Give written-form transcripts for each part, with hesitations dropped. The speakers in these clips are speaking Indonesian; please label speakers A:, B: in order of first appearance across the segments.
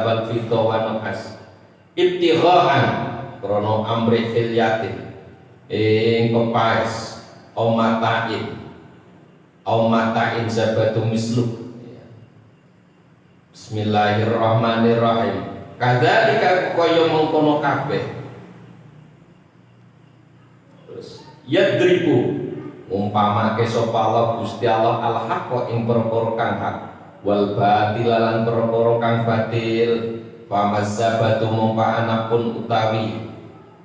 A: wal fidda wa nuhas ibtighaan krana amri khilyatin ing pepaes matain zabatu mislu. Bismillahirrahmanirrahim. Kadzalika kaya mengkono kabeh. Terus yadribu umpamake sapa Allah Gusti Allah al-haqqa ing perkara kang hak wal batil lan perkara kang batil famazabatu mumpa anapun utawi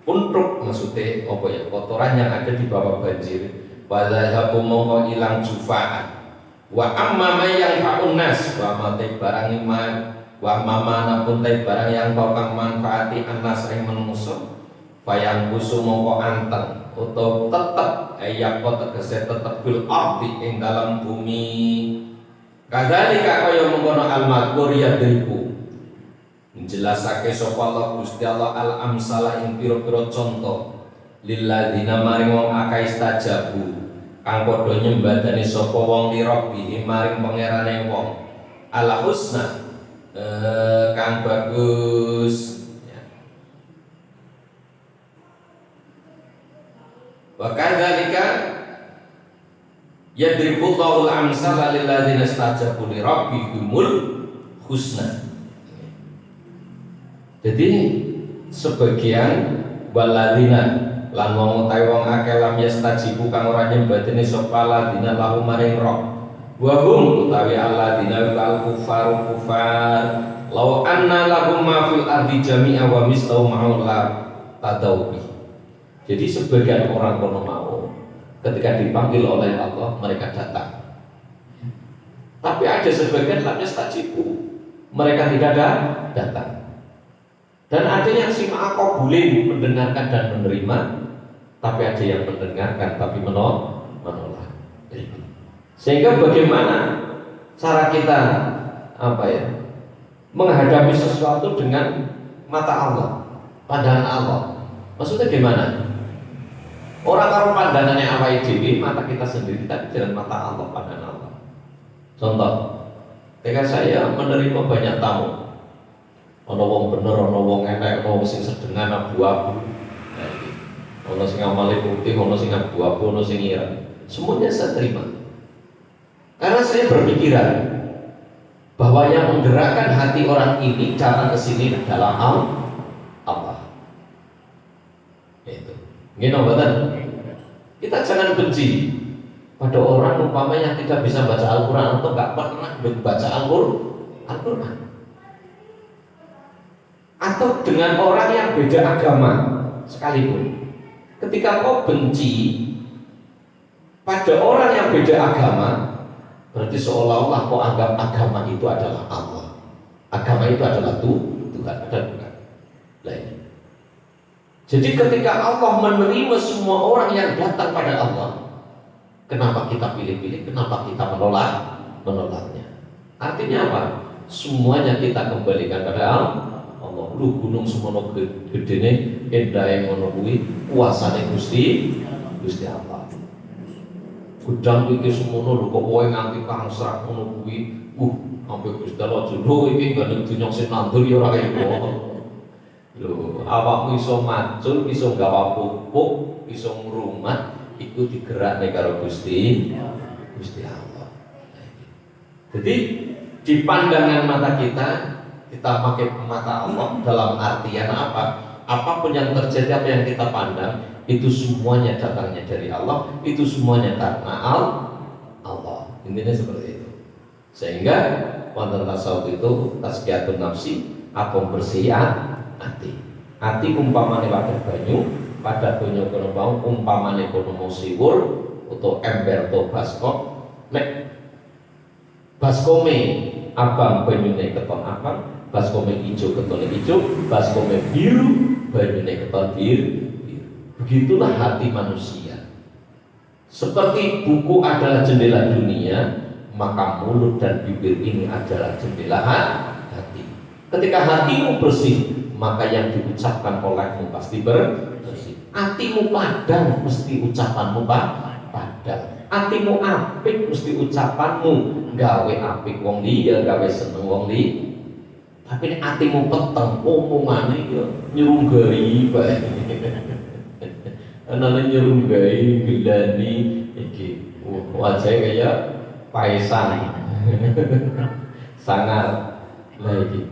A: puntruk maksudnya apa ya kotoran yang ada di bawah banjir wadhahabu mongko ilang jufaan wa amma ma yang fa'un nas wa ma barang iman wa mamana pun barang yang bakal manfaati annas ing manusa bayang kusu mongko anteng utawa tetep ayak tegese tetep bil ardi ing dalam bumi kadzalika kaya mengkono al-mazkur yadriku menjelasake sapa Allah Gusti Allah al-amsala ing pira-pira contoh lilladzina maring wong akeh istajabu kang padha nyembadani sapa wong li rabbih maring pangerane wong al husna kang bagus ya. Wa kadzalika yadribullahu al-amsala lilladzina istajabu li rabbihimul husna. Jadi sebagian waladina lan wong utawi wong akeh lam yastajibu kang ora nyembadani sapa ladina lahu maring roh wa hum utawi alladina wal kufaru kufar law anna lahum ma fil ardi jami'a wa mislahu ma'u la tadawbi. Jadi sebagian orang kono mau ketika dipanggil oleh Allah mereka datang, tapi ada sebagian lam yastajibu mereka tidak datang. Dan ada yang simak boleh mendengarkan dan menerima, tapi ada yang mendengarkan tapi menolak. Sehingga bagaimana cara kita menghadapi sesuatu dengan mata Allah, pandangan Allah. Maksudnya gimana? Orang kalau pandangannya awake dhewe, mata kita sendiri, tapi dengan mata Allah, pandangan Allah. Contoh, ketika saya menerima banyak tamu, ono wong bener, ono wong enek, ono sing sedengan abu-abu, ono sing amale putih, ono sing abu-abu, ono sing ireng. Semuanya saya terima. Karena saya berpikiran bahwa yang menggerakkan hati orang ini datang ke sini adalah Allah. Itu. Ngene mboten? Kita jangan benci pada orang umpamanya yang tidak bisa baca Al-Qur'an atau enggak pernah baca Al-Qur'an. Atau dengan orang yang beda agama sekalipun. Ketika kau benci pada orang yang beda agama, berarti seolah-olah kau anggap agama itu adalah Allah, agama itu adalah Tuhan, ada bukan? Lain. Jadi ketika Allah menerima semua orang yang datang pada Allah, kenapa kita pilih-pilih? Kenapa kita menolaknya? Artinya apa? Semuanya kita kembalikan pada Allah. Lu gunung semono gedene endahe ngono kuwi kuasane Gusti Allah. Gudang iki semono lho kok kowe nganti kangsrak ngono kuwi. Sampai Gusti Allah jono iki gandeng dunya sing nandur ya ora kaya lho, awakmu iso macul, iso gawa pupuk, iso ngrumat, iku digerakne karo Gusti Allah. Jadi di pandangan mata kita pakai mata Allah dalam artian apa? Apapun yang terjadi, apa yang kita pandang, itu semuanya datangnya dari Allah, itu semuanya karena Allah. Intinya seperti itu. Sehingga wonten tasawuf itu tazkiyatun nafsi, apa bersih hati umpamane wadah banyu, pada banyu kono mau umpamane kono mau siwur atau ember atau baskot, nek baskome abang banyune keton abang, baskome hijau ketone hijau, baskome biru banyune keton biru. Begitulah hati manusia. Seperti buku adalah jendela dunia, maka mulut dan bibir ini adalah jendela hati. Ketika hatimu bersih, maka yang diucapkan olehmu pasti bersih. Hatimu padang, mesti ucapanmu padang. Hatimu apik, mesti ucapanmu gawe apik wong liya, gawe seneng wong liya. Tapi nek atimu peteng, omongane ya nyerunggai bae. Anane nyerunggai gelani iki. Wajah kaya paesan. Sangar lah iki.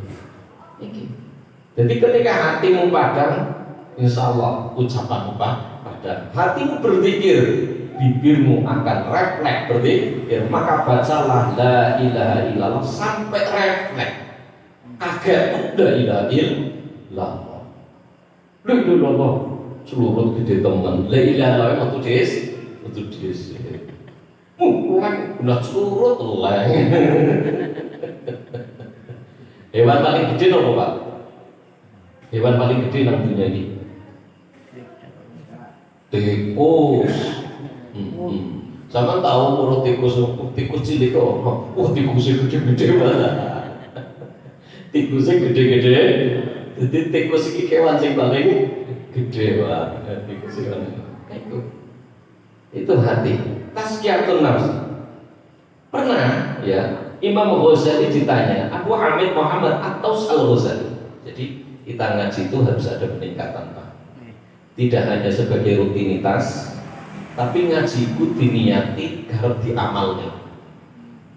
A: Jadi ketika hatimu padang, insya Allah ucapanmu padang. Hatimu berzikir, bibirmu akan refleks berzikir. Maka bacalah la ilaha illallah sampai refleks. Kagak la ilaha illallah. Lho, seluruh gede teman. La ilaha illallah itu des. Kan udah seluruh lah. Hewan paling gede apa Pak? Hewan paling gede nang dunia ini. Tikus. Sama tahu urut tikus cilik kok. Wah, tikusnya gede-gede banget. Tikusnya gede-gede. Jadi tikus iki kewan sing paling gede banget. Tikus itu hati. Tazkiyatun nafs. Pernah ya Imam Ghazali ditanya, Abu Hamid Muhammad At-Taus Al-Ghazali. Jadi kita ngaji itu harus ada peningkatan Pak. Tidak hanya sebagai rutinitas, tapi ngaji itu diniati harus diamalnya.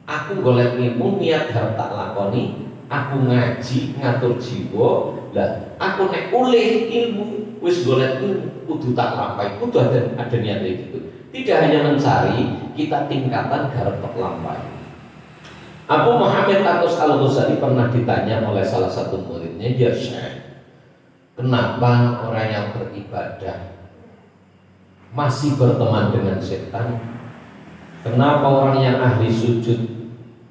A: Aku golek ilmu niat harus tak lakoni. Aku ngaji ngatur jiwa. Lah aku nek oleh ilmu wis golek ilmu kudu tak lampai. Kudu ada niatnya gitu. Tidak hanya mencari, kita tingkatan harus tak lampai. Abu Muhammad At-Taus Al-Ghazali pernah ditanya oleh salah satu muridnya, ya Syekh, kenapa orang yang beribadah masih berteman dengan setan? Kenapa orang yang ahli sujud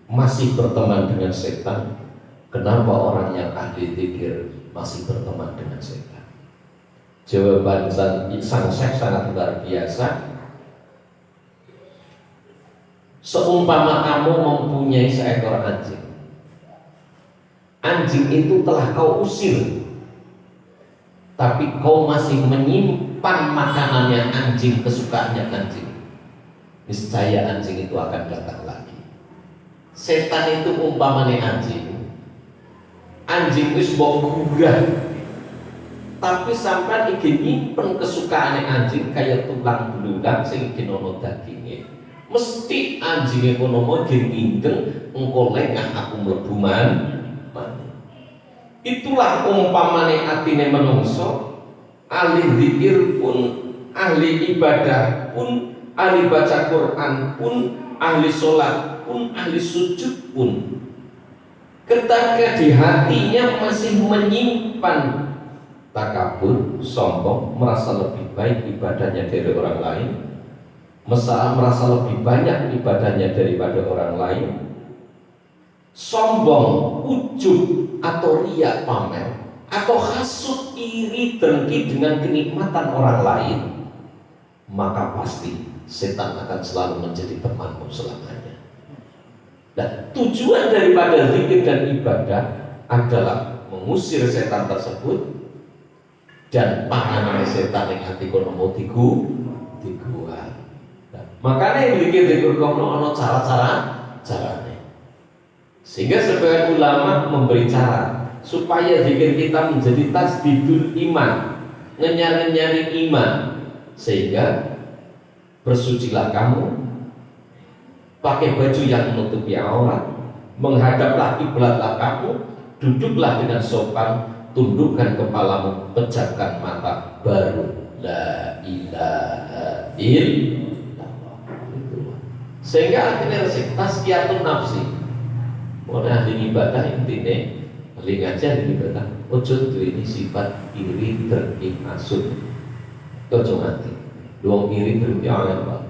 A: masih berteman dengan setan? Kenapa orang yang ahli zikir masih berteman dengan setan? Jawaban sang Syekh sangat luar biasa. Seumpama kamu mempunyai seekor anjing. Anjing itu telah kau usir, tapi kau masih menyimpan makanannya anjing, kesukaannya anjing. Niscaya anjing itu akan datang lagi. Setan itu umpamanya anjing. Anjing itu sebuah gurah, tapi sampai ingin nyimpen kesukaannya anjing kayak tulang belulang sing ingin ono dagingnya. Mesti anjing ekonomi gengingeng engkau lengah aku mlebu man. Itulah umpamane atine menungso, ahli zikir pun, ahli ibadah pun, ahli baca Quran pun, ahli sholat pun, ahli sujud pun, ketika di hatinya masih menyimpan takabur, sombong, merasa lebih baik ibadahnya dari orang lain, merasa lebih banyak ibadahnya daripada orang lain, sombong, ujub atau riya pamer, atau hasud, iri, dengki dengan kenikmatan orang lain, maka pasti setan akan selalu menjadi temanmu selamanya. Dan tujuan daripada zikir dan ibadah adalah mengusir setan tersebut dan panganan setan yang hati kono mau digual. Makanya zikir kono ono cara-caranya. Sehingga sebagian ulama memberi cara supaya zikir kita menjadi tasdidul iman, ngenyari iman, sehingga bersucilah kamu, pakai baju yang menutupi aurat, menghadaplah kiblatlah kamu, duduklah dengan sopan, tundukkan kepalamu, pejamkan mata, baru la ilaha illallah. Sehingga akhirnya tazkiyatun nafsi. Oleh ahli ibadah intine, ahli ngaji ahli ibadah, ojo duweni sifat iri, dengki, hasud. Ojo nganti. Wong iri dengki angel Pak.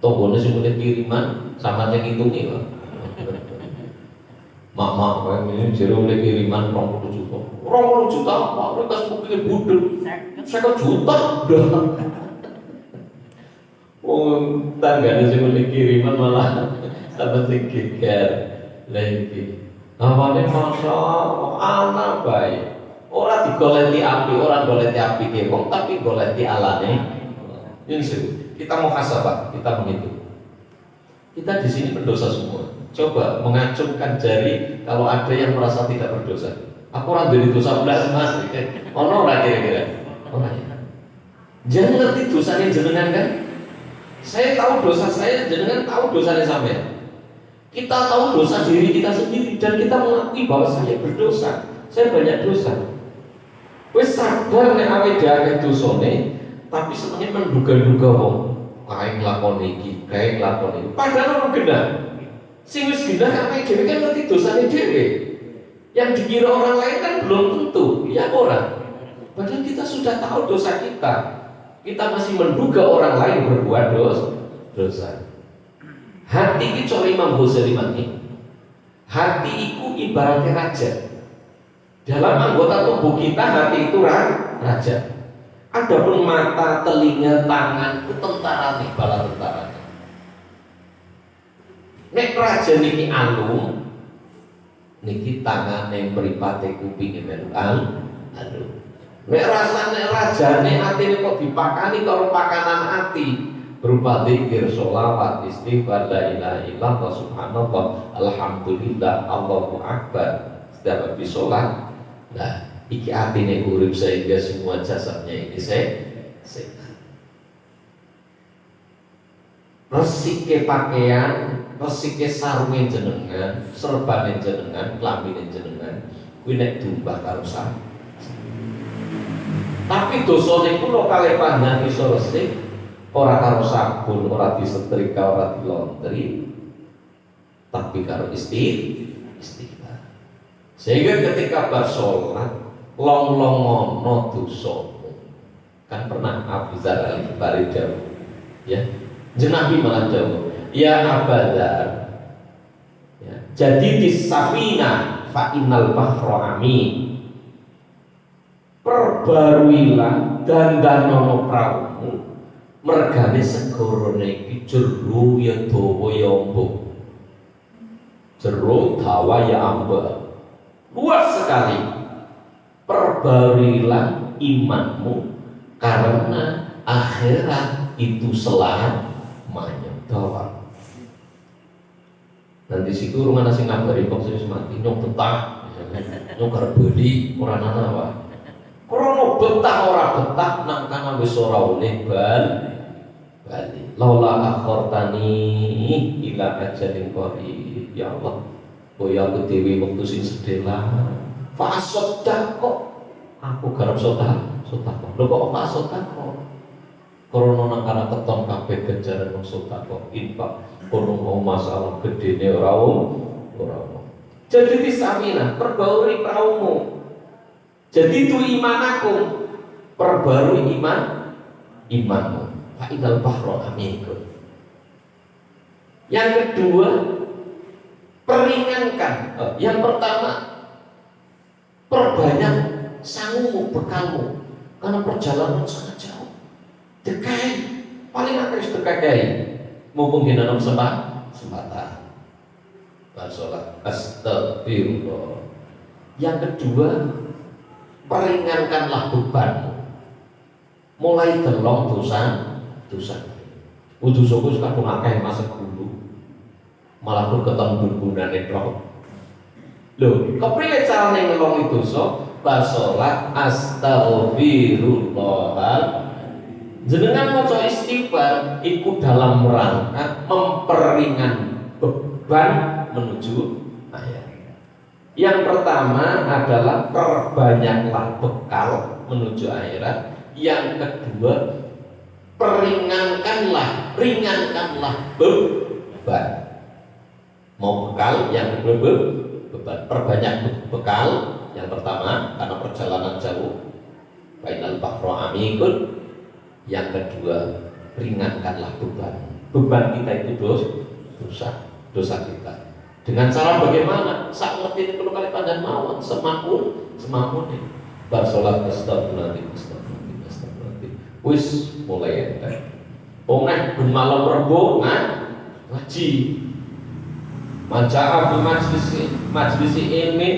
A: Tonggone sing mulih kiriman sama sing ngitungi Pak. Mak kowe ini jero oleh kiriman 20 juta. 20 juta apa? Kowe kas kupinge budek. 50 juta dah. Tanggane sing mulih kiriman malah sama sing geger. Lagi, namanya masa anak baik. Orang digoleti api, orang goleti api kebong, tapi goleti alane. Ini kita mau kasabah, kita menghitung. Kita di sini berdosa semua. Coba mengacungkan jari kalau ada yang merasa tidak berdosa. Aku orang dari dosa belas mas, ono ora kira-kira? Ora ya. Jangan ngerti dosanya jenengan kan? Saya tahu dosa saya, jenengan tahu dosanya sampean. Kita tahu dosa diri kita sendiri dan kita mengakui bahwa saya berdosa, saya banyak dosa. Wes sadar nek awake dhewe dosane, tapi senenge menduga-duga wong, kae nglakoni iki, kae nglakoni iki. Padahal ora genah. Sing wis genah awake dhewe kan ngerti dosane dhewe. Yang dikira orang lain kan belum tentu, ya ora. Padahal kita sudah tahu dosa kita. Kita masih menduga orang lain berbuat dosa. Hati itu cara Imam Ghazali mati. Hati itu ibaratnya raja. Dalam anggota tubuh kita hati itu raja. Adapun mata, telinga, tangan itu tentara nih, bala tentara. Nek raja niki anu, niki tangan yang beripate kuping melu anu. Nek rasane rajane atine kok dipakani karo pakanan ati. Berupa zikir, sholawat, istighfar, la ilaha illallah, subhanallah, alhamdulillah, Allahu akbar. Setiap habis sholat, nah, iki atine urip sehingga semua jasadnya ini sehat. Resike pakaian, resike sarunge jenengan, serbane jenengan, klambine jenengan, kuwi nek dumbah karo sak. Tapi dosane kula kalih panjenengan iso resik. Ora karo sabun, ora disetrika, ora dilaundry, tapi karo istighfar. Sehingga ketika bersolat, long-longono dosamu. Kan pernah Abu Dzar Al-Ghifari jawab, ya, Nabi malah jawab, ya Abadar, ya, jadi di safina fa innal bahra amin. Perbaruilah dan danono praumu. Mergane segara iki jero ya dawa ya amba. Jero dawa ya amba. Luas sekali. Perbarilah imanmu karena akhirat itu selamanya. Dawa. Nanti siku rumah nasi ngabari kok wis mati nyok betah. Nyok arep beli ora ana wae. Krono betah ora betah nang kana wis ora oleh bali. Laula akhortani ila ajalin qarib, ya Allah. Boya aku dewi waktu sing sedela. Fa saddaqo. Aku garap sedekah. Lho kok apa sedekah? Krana nang kana keton kabeh ganjaran wong sedekah infak. Kono mau masalah gedene ora ono. Jadi disamina perbauri praumu. Jadi itu imanakum. Perbarui imanmu. Fa'idal bahro amikun. Yang kedua, peringankan. Yang pertama, perbanyak sangumu, bekalmu, karena perjalanan sangat jauh. Dekai, paling akhir dekai. Mumpung hinanam sembatan. Basolat astagfirullah. Yang kedua, peringankanlah bebanmu. Mulai delong dosa. Dosaku kadung akeh masuk dulu. Malah pun ketemu gunane tok. Lho, kepriye carane ngelongi dosa? Basolat astaghfirullah. Jenengan maca istighfar iku dalam rangka memperingan beban menuju akhirat. Yang pertama adalah perbanyaklah bekal menuju akhirat. Yang kedua, ringankanlah beban. Mau bekal, yang kedua beban. Perbanyak bekal. Yang pertama karena perjalanan jauh. Bainal bahra amikun. Yang kedua, ringankanlah beban. Beban kita itu dosa kita. Dengan cara bagaimana? Sak ngerti itu kali pandang mawon semakun ini. Bar salat astagfirullah. Wis mulai ente. Nek ben malam Rebo ngaji. Maja'a bi majlisi ilmi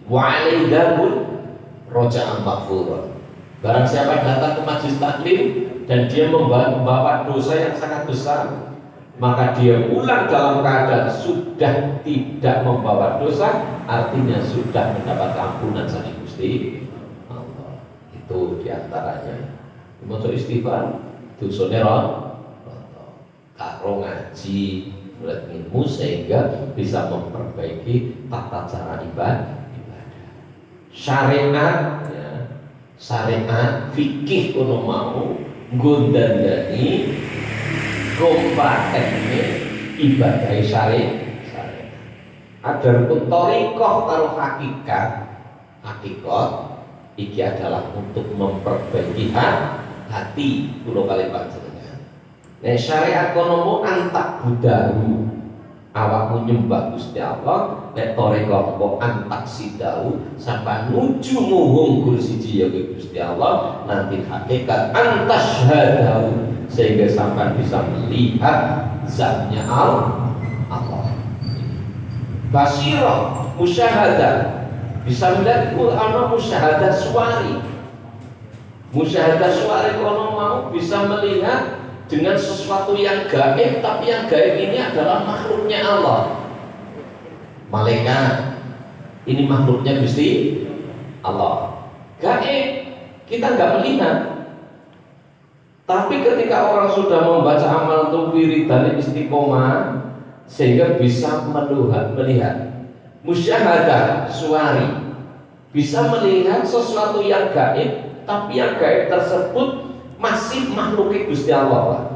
A: wa alaihi darbun roja'an maghfura. Barang siapa datang ke majlis taklim dan dia membawa dosa yang sangat besar, maka dia pulang dalam keadaan sudah tidak membawa dosa, artinya sudah mendapat ampunan dari Gusti Allah. Itu diantaranya. Maksud istighfar, dosane karo ngaji ilmu sehingga bisa memperbaiki tata cara ibadah. Syariat, ya, syariat fikih kono mau gondandani kompraken ini ibadah syariat. Adapun thariqah karo hakikat iki adalah untuk memperbaiki hati kula kali panjenengan. Nek syariat kono mau antak budahu awakmu nyembah Gusti Allah, nek thariqah kok antak sidahu sampai nuju muhung siji ya Gusti Allah, nanti hakikat antasyhadahu sehingga sampai bisa melihat zatnya Allah. Basirah, musyahadah, bisa melihat Quran, musyahadah suari. Musyahadah suari kono mau bisa melihat dengan sesuatu yang gaib, tapi yang gaib ini adalah makhluknya Allah. Malaikat ini makhluknya Gusti Allah. Gaib kita nggak melihat, tapi ketika orang sudah membaca amal wirid dan istiqomah sehingga bisa melihat musyahadah suari, bisa melihat sesuatu yang gaib, tapi yang gaib tersebut masih makhluknya Gusti Allah.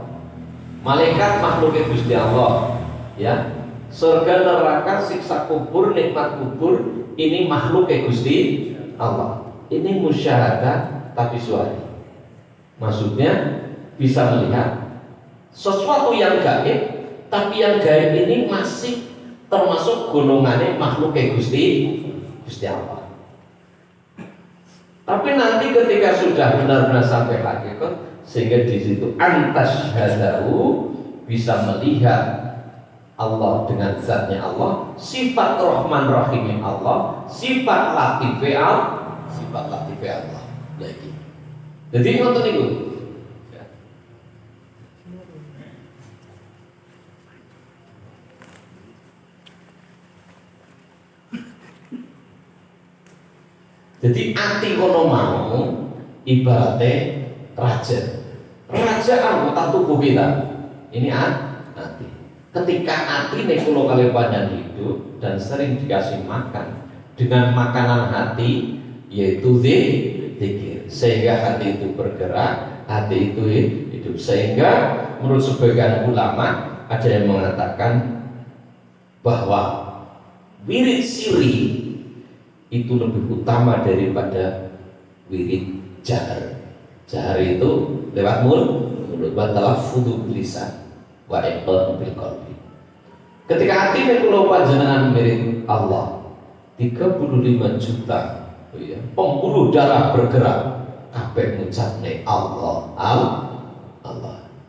A: Malaikat makhluknya Gusti Allah, ya. Surga neraka, siksa kubur, nikmat kubur, ini makhluknya Gusti Allah. Ini musyahadah tapi suari. Maksudnya bisa melihat sesuatu yang gaib, tapi yang gaib ini masih termasuk golongannya makhluknya Gusti Allah. Tapi nanti ketika sudah benar-benar sampai hakikat, sehingga di situ antasyhadahu bisa melihat Allah dengan zatnya Allah, sifat Rahman Rahimnya Allah, sifat Latifnya Allah. Lagi. Jadi ngoten niku. Jadi ati kono mau ibaratnya raja anggota tubuh kita. Ini ati. Ketika ati nek kula kali panjang hidup dan sering dikasih makan dengan makanan hati, yaitu zikir, sehingga hati itu bergerak, hati itu hidup. Sehingga menurut sebagian ulama ada yang mengatakan bahwa wirid siri itu lebih utama daripada wirid jahar. Jahar itu lewat mulut, wa talaffudu lisan wa iqrar bil qalbi. Ketika hati kula panjenengan mirip Allah, 35 juta ya, pembuluh darah bergerak kabeh ngucapne Allah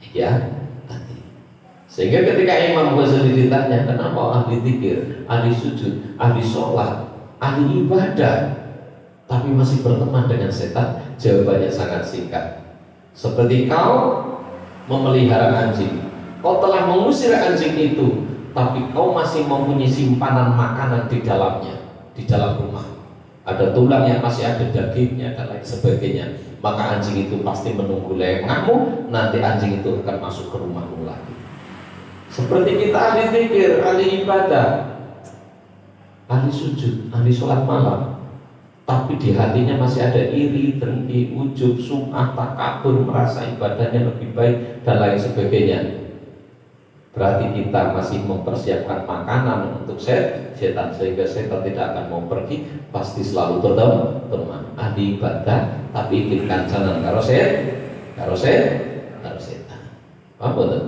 A: ya hati. Sehingga ketika Imam Ghazali ditanya kenapa ahli zikir, ahli sujud, ahli sholat, ahli ibadah tapi masih berteman dengan setan, jawabannya sangat singkat. Seperti kau memelihara anjing, kau telah mengusir anjing itu, tapi kau masih mempunyai simpanan makanan di dalamnya, di dalam rumah. Ada tulangnya, masih ada dagingnya dan lain sebagainya. Maka anjing itu pasti menunggu lengahmu, nanti anjing itu akan masuk ke rumahmu lagi. Seperti kita ahli zikir, ahli ibadah, ahli sujud, ahli sholat malam, tapi di hatinya masih ada iri, dengki, ujub, sum'ah, takabur, merasa ibadahnya lebih baik dan lain sebagainya. Berarti kita masih mempersiapkan makanan untuk setan, sehingga setan tidak akan mau pergi, pasti selalu teman ahli ibadah tapi ikut kancanan karo setan. Apa betul?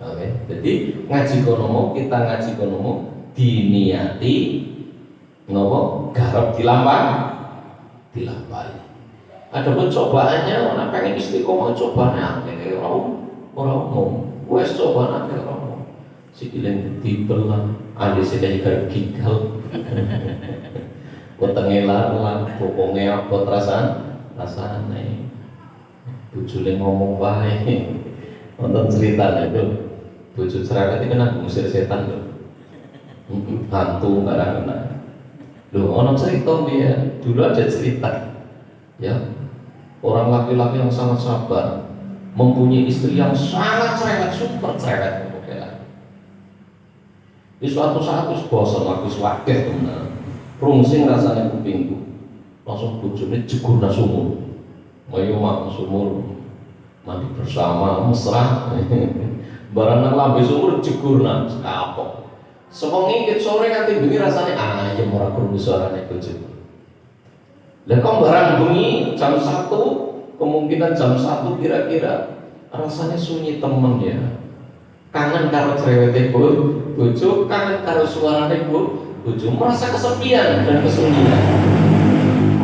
A: Oke. Jadi ngaji kono, kita ngaji kono diniati ngopo garap dilampahi. Adapun cobaannya orang pengen istiqomah, cobaannya angel ora umum. Wes cobaan angel ora umum. Sikile dibelah, ade sedaya garap gigal. Wetenge lan bokonge apa rasane. Bojone ngomong wae. Wonten cerita itu Bojo cerewet iki kena ngusir setan lho. Hantu barang kena. Lho ono cerita dia, dulu ada cerita. Ya. Orang laki-laki yang sangat sabar, mempunyai istri yang sangat cerewet, super cerewet. Di suatu saat wis bosan aku swakeh tenan. Rungsing rasanya kupingku. Langsung bojone jegurna sumur. Mayo mak sumur. Mandi bersama mesra. Barang nang lambe sumur jegurna kapok. Sewengi ngikit sore nganti bengi rasane ayem ora krungu suarane bojoku. Lah kok barang bengi jam 1, kemungkinan jam 1 kira-kira rasanya sunyi temen ya. Kangen karo cerewete bojo, kangen karo suarane bojo, merasa kesepian dan kesunyian.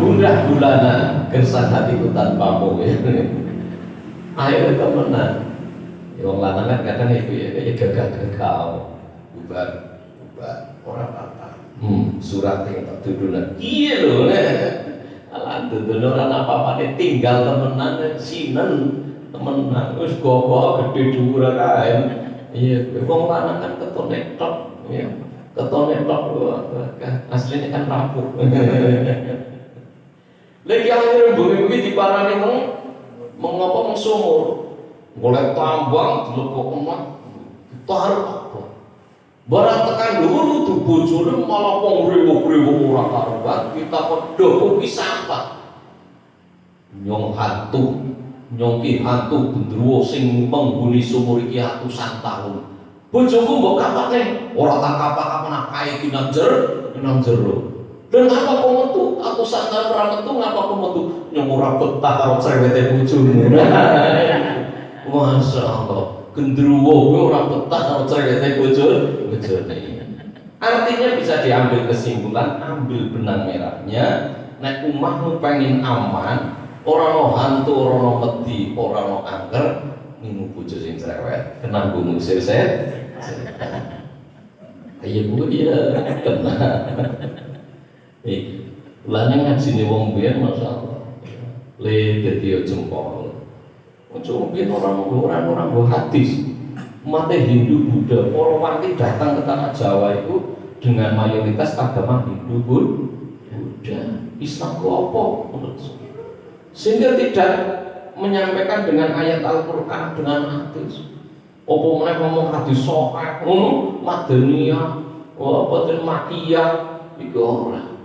A: Gundah gulana gersang hatiku tanpamu ya. Ayo temenan. Ya wong lanang kan kadang itu ya kayak gagah-gagah. Bubar orang apa. Surat yang tak dudulan. Iya lho. Alah dudulan orang apa-apa tinggal temenan sinen temenan wis gogo gede dhuwur kae. Iya, wong lanang kan ketone tok, ya. Ketone tok aslinya kan rapuh. Lagi akhirnya bengi-bengi diparani mengapa sumur. Golek tambang dilebok emak, taruh apa. Barang tekan dulu tuh bojone malah wong riwo-riwo ora karuan, kita pedho kuwi sampah. Nyong hantu nyongki hantu gendruwo sing menghuni sumur iki atusan tahun. Bojoku mbok kapakne ora tak kapak-kapak kae ki nang jero. Dan apa kok metu atusan tahun ora metu ngapa kok metu nyong ora betah karo cerewete bojomu. Masyaallah, gendruwo kuwi ora betah karo cerewete bojone. Artinya bisa diambil kesimpulan, ambil benang merahnya, nek umahmu pengen aman, orang no hantu, orang no wedi, orang no angker, nginu bojo sing cerewet, kena gunung sirset. Ayo bu ya kena. Lane ngajine wong biyen masyaallah. Le dadi jempol. Ojo mungkin orang go hadis. Umat Hindu Buddha, para wali datang ke tanah Jawa itu dengan mayoritas agama Hindu Buddha. Islam ku apa menurut sehingga tidak menyampaikan dengan ayat Al-Quran dengan hadis. Apa meneh ngomong hadis sahih, madaniyah, apa ten makiyah iku ora.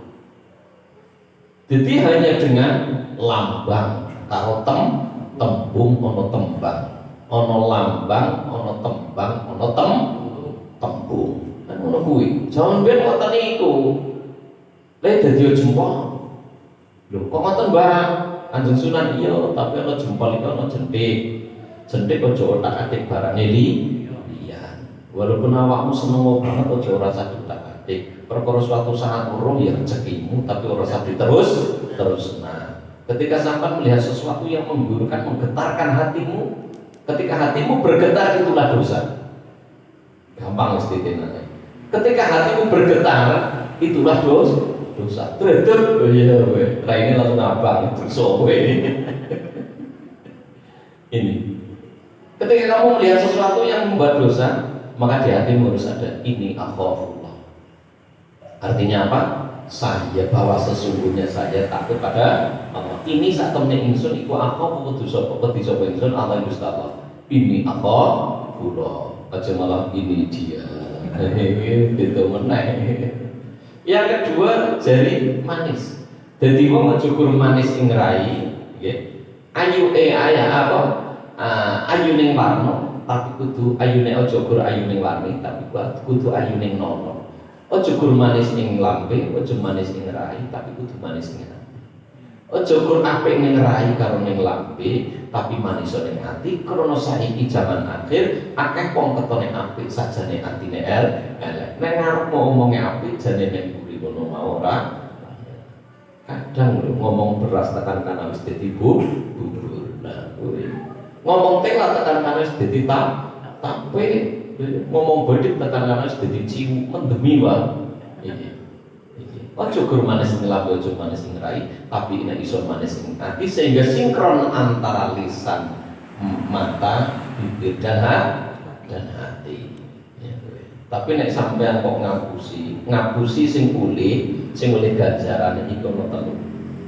A: Jadi hanya dengan lambang karo tembung ana tembang, ana lambang, ana tembang, ana tembung. Kan ngono kuwi. Jaman ben ngoten niku. Le dadi jempol. Lho kok ngoten, Mbak? Kanjeng Sunan iya, tapi ana jempol iki ana jentik. Jentik aja otak-atik barang liyan. Walaupun awakmu seneng banget aja ora usah otak-atik. Perkara suatu saat urung ya rezekimu, tapi ora usah terus. Nah, ketika sampai melihat sesuatu yang menggetarkan, menggetarkan hatimu, ketika hatimu bergetar itulah dosa. Gampang mesti tenane. Ketika hatimu bergetar itulah dosa. Tredep oh iya we. Raine langsung abang dosa we. Ini. Ketika kamu melihat sesuatu yang membuat dosa, maka di hatimu harus ada ini akhafullah. Artinya apa? Saya bahwa sesungguhnya saya takut pada Allah. Ini saat temen ingsun iku akhafu dosa wedi sapa ingsun Allah Gusti Allah. Ini akhafullah. Aja malah ini dia. Itu meneh. Yang kedua jari manis. Jadi wong aja kur manis ing rai, nggih. Ayu aya apa? Ayu ning warna, tapi kudu ayune aja kur ayu ning warni, tapi kudu ayu ning nono. Aja kur manis ing lambe, aja manis ing rai, tapi kudu manis ing ati. Aja kur apik ning rai karo ning lambe, tapi manis ning ati. Krana saiki jaman akhir akeh wong ketone apik sajane atine elek. Nek ngarep ngomonge apik jane ning buri ngono mau ora. Kadang ngomong beras tekan kana wis dadi bubur. Nah, kuwi. Ngomong telat tekan kana wis dadi tape. Ngomong bodhit tekan kana wis dadi ciu mendemi wae. Iki. Ojo gur manis ing lambe, ojo manis ing rai, tapi nek iso manis ing ati sehingga sinkron antara lisan, mata, bibir dan dan hati. Ya, tapi nek sampean kok ngapusi sing boleh ganjaran iki kono